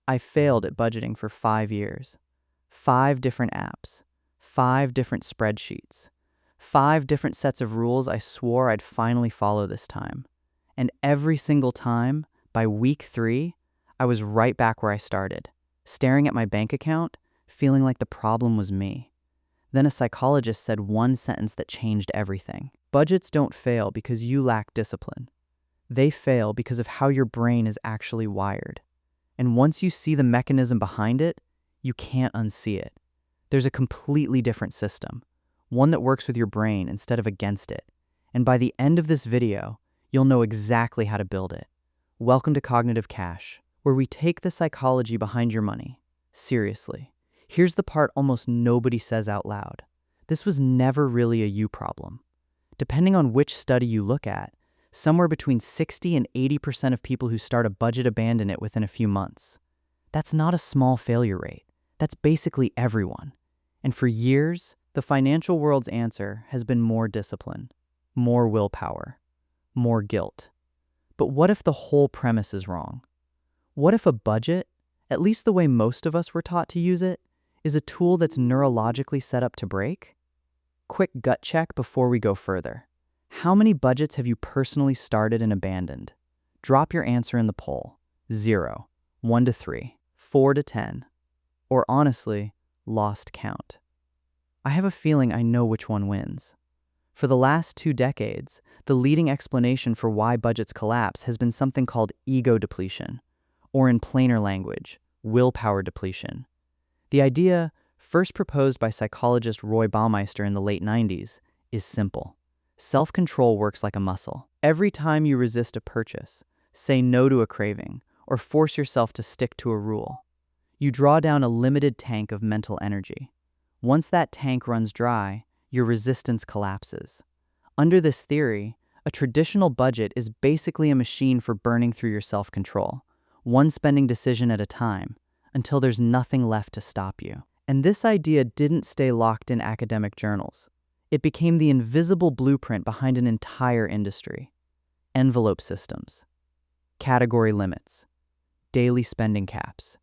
I failed at budgeting for 5 years. 5 different apps, 5 different spreadsheets, 5 different sets of rules I swore I'd finally follow this time. And every single time, by week 3, I was right back where I started, staring at my bank account, feeling like the problem was me. Then a psychologist said one sentence that changed everything. Budgets don't fail because you lack discipline. They fail because of how your brain is actually wired. And once you see the mechanism behind it, you can't unsee it. There's a completely different system, one that works with your brain instead of against it. And by the end of this video, you'll know exactly how to build it. Welcome to Cognitive Cash, where we take the psychology behind your money seriously. Here's the part almost nobody says out loud. This was never really a you problem. Depending on which study you look at, somewhere between 60 and 80% of people who start a budget abandon it within a few months. That's not a small failure rate. That's basically everyone. And for years, the financial world's answer has been more discipline, more willpower, more guilt. But what if the whole premise is wrong? What if a budget, at least the way most of us were taught to use it, is a tool that's neurologically set up to break? Quick gut check before we go further. How many budgets have you personally started and abandoned? Drop your answer in the poll. 0, 1 to 3, 4 to 10, or honestly, lost count. I have a feeling I know which one wins. For the last 2 decades, the leading explanation for why budgets collapse has been something called ego depletion, or in plainer language, willpower depletion. The idea, first proposed by psychologist Roy Baumeister in the late 90s, is simple. Self-control works like a muscle. Every time you resist a purchase, say no to a craving, or force yourself to stick to a rule, you draw down a limited tank of mental energy. Once that tank runs dry, your resistance collapses. Under this theory, a traditional budget is basically a machine for burning through your self-control, one spending decision at a time, until there's nothing left to stop you. And this idea didn't stay locked in academic journals. It became the invisible blueprint behind an entire industry. Envelope systems, category limits, daily spending caps.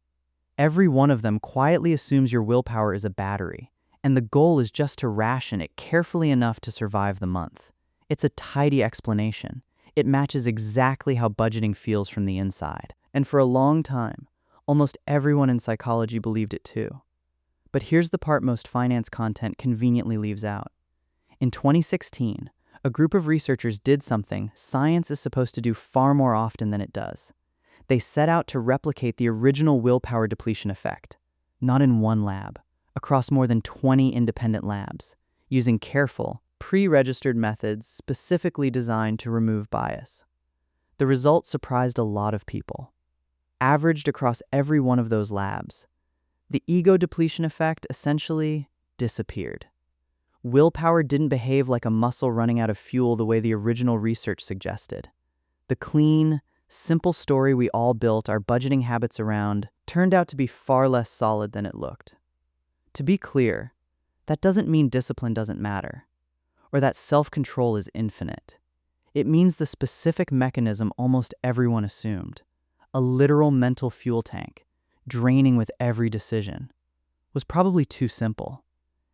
Every one of them quietly assumes your willpower is a battery, and the goal is just to ration it carefully enough to survive the month. It's a tidy explanation. It matches exactly how budgeting feels from the inside. And for a long time, almost everyone in psychology believed it too. But here's the part most finance content conveniently leaves out. In 2016, a group of researchers did something science is supposed to do far more often than it does. They set out to replicate the original willpower depletion effect, not in one lab, across more than 20 independent labs, using careful, pre-registered methods specifically designed to remove bias. The results surprised a lot of people. Averaged across every one of those labs, the ego depletion effect essentially disappeared. Willpower didn't behave like a muscle running out of fuel the way the original research suggested. The clean, simple story we all built our budgeting habits around turned out to be far less solid than it looked. To be clear, that doesn't mean discipline doesn't matter, or that self-control is infinite. It means the specific mechanism almost everyone assumed, a literal mental fuel tank, draining with every decision, was probably too simple.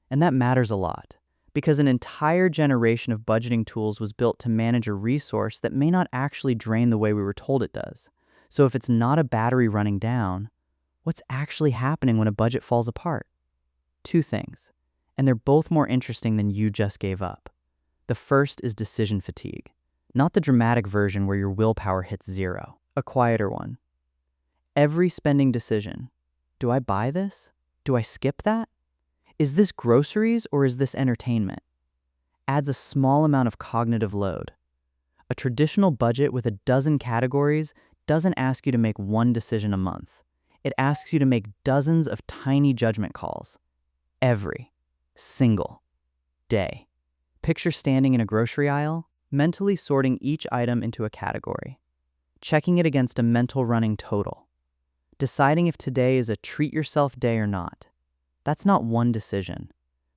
And that matters a lot, because an entire generation of budgeting tools was built to manage a resource that may not actually drain the way we were told it does. So if it's not a battery running down, what's actually happening when a budget falls apart? 2 things, and they're both more interesting than you just gave up. The first is decision fatigue, not the dramatic version where your willpower hits 0. A quieter one. Every spending decision. Do I buy this? Do I skip that? Is this groceries or is this entertainment? Adds a small amount of cognitive load. A traditional budget with a dozen categories doesn't ask you to make one decision a month. It asks you to make dozens of tiny judgment calls. Every single day. Picture standing in a grocery aisle, mentally sorting each item into a category. Checking it against a mental running total, deciding if today is a treat yourself day or not. That's not one decision.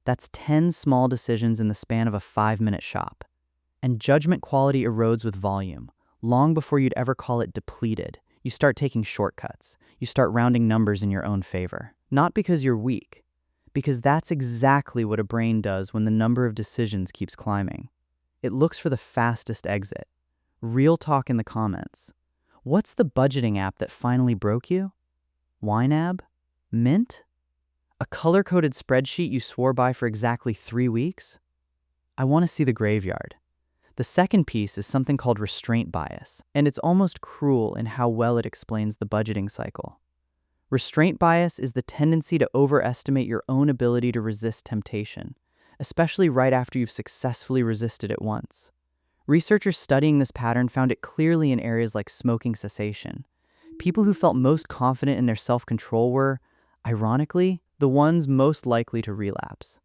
That's 10 small decisions in the span of a 5-minute shop. And judgment quality erodes with volume, long before you'd ever call it depleted. You start taking shortcuts. You start rounding numbers in your own favor. Not because you're weak, because that's exactly what a brain does when the number of decisions keeps climbing. It looks for the fastest exit. Real talk in the comments. What's the budgeting app that finally broke you? YNAB? Mint? A color-coded spreadsheet you swore by for exactly 3 weeks? I want to see the graveyard. The second piece is something called restraint bias, and it's almost cruel in how well it explains the budgeting cycle. Restraint bias is the tendency to overestimate your own ability to resist temptation, especially right after you've successfully resisted it once. Researchers studying this pattern found it clearly in areas like smoking cessation. People who felt most confident in their self-control were, ironically, the ones most likely to relapse,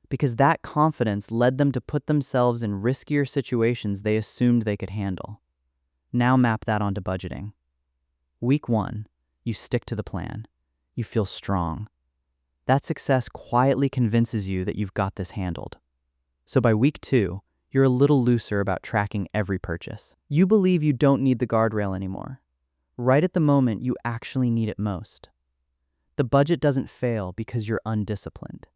because that confidence led them to put themselves in riskier situations they assumed they could handle. Now map that onto budgeting. Week 1, you stick to the plan. You feel strong. That success quietly convinces you that you've got this handled. So by week 2, you're a little looser about tracking every purchase. You believe you don't need the guardrail anymore. Right at the moment you actually need it most. The budget doesn't fail because you're undisciplined.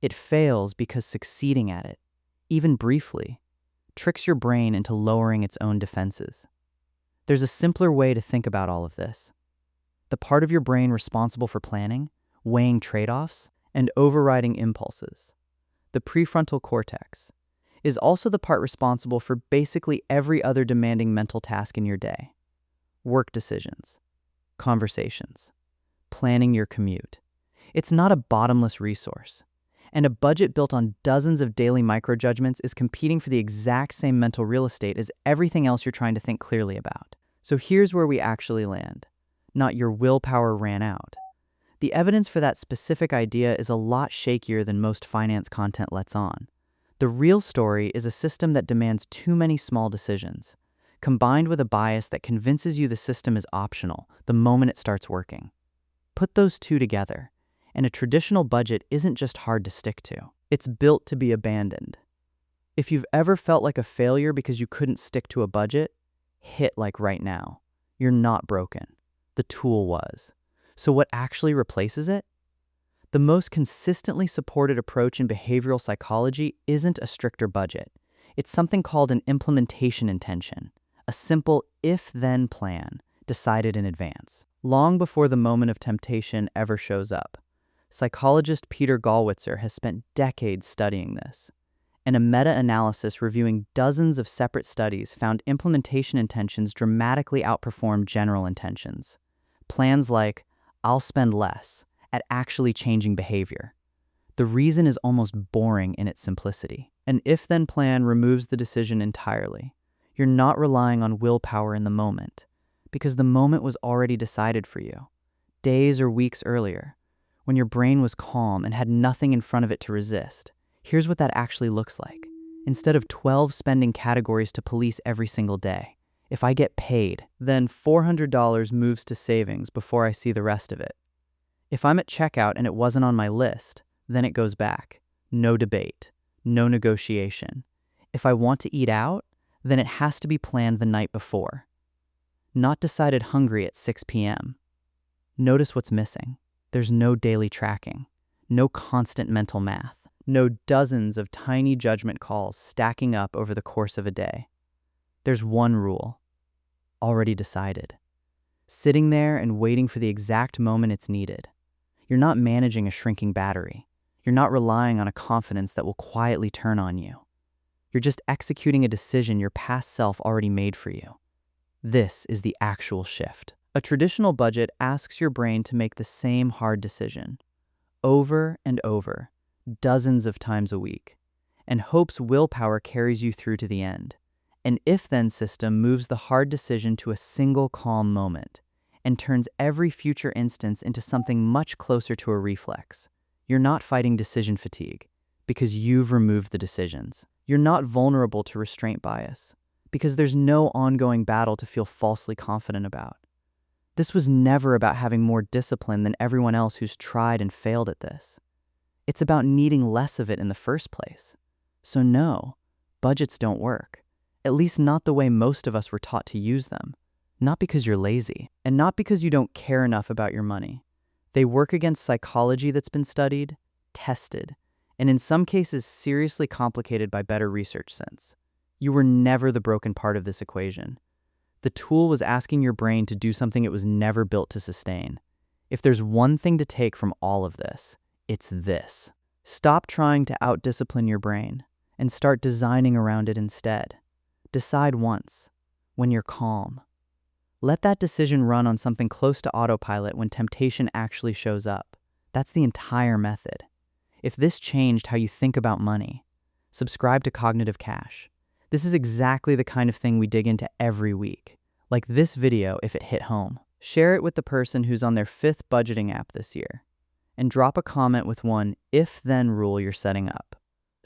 It fails because succeeding at it, even briefly, tricks your brain into lowering its own defenses. There's a simpler way to think about all of this. The part of your brain responsible for planning, weighing trade-offs, and overriding impulses, the prefrontal cortex, is also the part responsible for basically every other demanding mental task in your day. Work decisions, conversations, planning your commute. It's not a bottomless resource. And a budget built on dozens of daily microjudgments is competing for the exact same mental real estate as everything else you're trying to think clearly about. So here's where we actually land. Not your willpower ran out. The evidence for that specific idea is a lot shakier than most finance content lets on. The real story is a system that demands too many small decisions, combined with a bias that convinces you the system is optional the moment it starts working. Put those two together, and a traditional budget isn't just hard to stick to. It's built to be abandoned. If you've ever felt like a failure because you couldn't stick to a budget, hit like right now. You're not broken. The tool was. So what actually replaces it? The most consistently supported approach in behavioral psychology isn't a stricter budget. It's something called an implementation intention, a simple if-then plan decided in advance, long before the moment of temptation ever shows up. Psychologist Peter Gallwitzer has spent decades studying this, and a meta-analysis reviewing dozens of separate studies found implementation intentions dramatically outperform general intentions. Plans like, I'll spend less, at actually changing behavior. The reason is almost boring in its simplicity. An if-then plan removes the decision entirely. You're not relying on willpower in the moment, because the moment was already decided for you, days or weeks earlier, when your brain was calm and had nothing in front of it to resist. Here's what that actually looks like. Instead of 12 spending categories to police every single day, if I get paid, then $400 moves to savings before I see the rest of it. If I'm at checkout and it wasn't on my list, then it goes back. No debate, no negotiation. If I want to eat out, then it has to be planned the night before. Not decided hungry at 6 p.m. Notice what's missing. There's no daily tracking, no constant mental math, no dozens of tiny judgment calls stacking up over the course of a day. There's one rule, already decided, sitting there and waiting for the exact moment it's needed. You're not managing a shrinking battery. You're not relying on a confidence that will quietly turn on you. You're just executing a decision your past self already made for you. This is the actual shift. A traditional budget asks your brain to make the same hard decision, over and over, dozens of times a week, and hopes willpower carries you through to the end. An if-then system moves the hard decision to a single calm moment and turns every future instance into something much closer to a reflex. You're not fighting decision fatigue because you've removed the decisions. You're not vulnerable to restraint bias because there's no ongoing battle to feel falsely confident about. This was never about having more discipline than everyone else who's tried and failed at this. It's about needing less of it in the first place. So no, budgets don't work. At least not the way most of us were taught to use them. not because you're lazy, and not because you don't care enough about your money. They work against psychology that's been studied, tested, and in some cases seriously complicated by better research since. You were never the broken part of this equation. The tool was asking your brain to do something it was never built to sustain. If there's one thing to take from all of this, it's this. Stop trying to out-discipline your brain and start designing around it instead. Decide once, when you're calm. Let that decision run on something close to autopilot when temptation actually shows up. That's the entire method. If this changed how you think about money, subscribe to Cognitive Cash. This is exactly the kind of thing we dig into every week. Like this video if it hit home. Share it with the person who's on their 5th budgeting app this year. And drop a comment with one if-then rule you're setting up.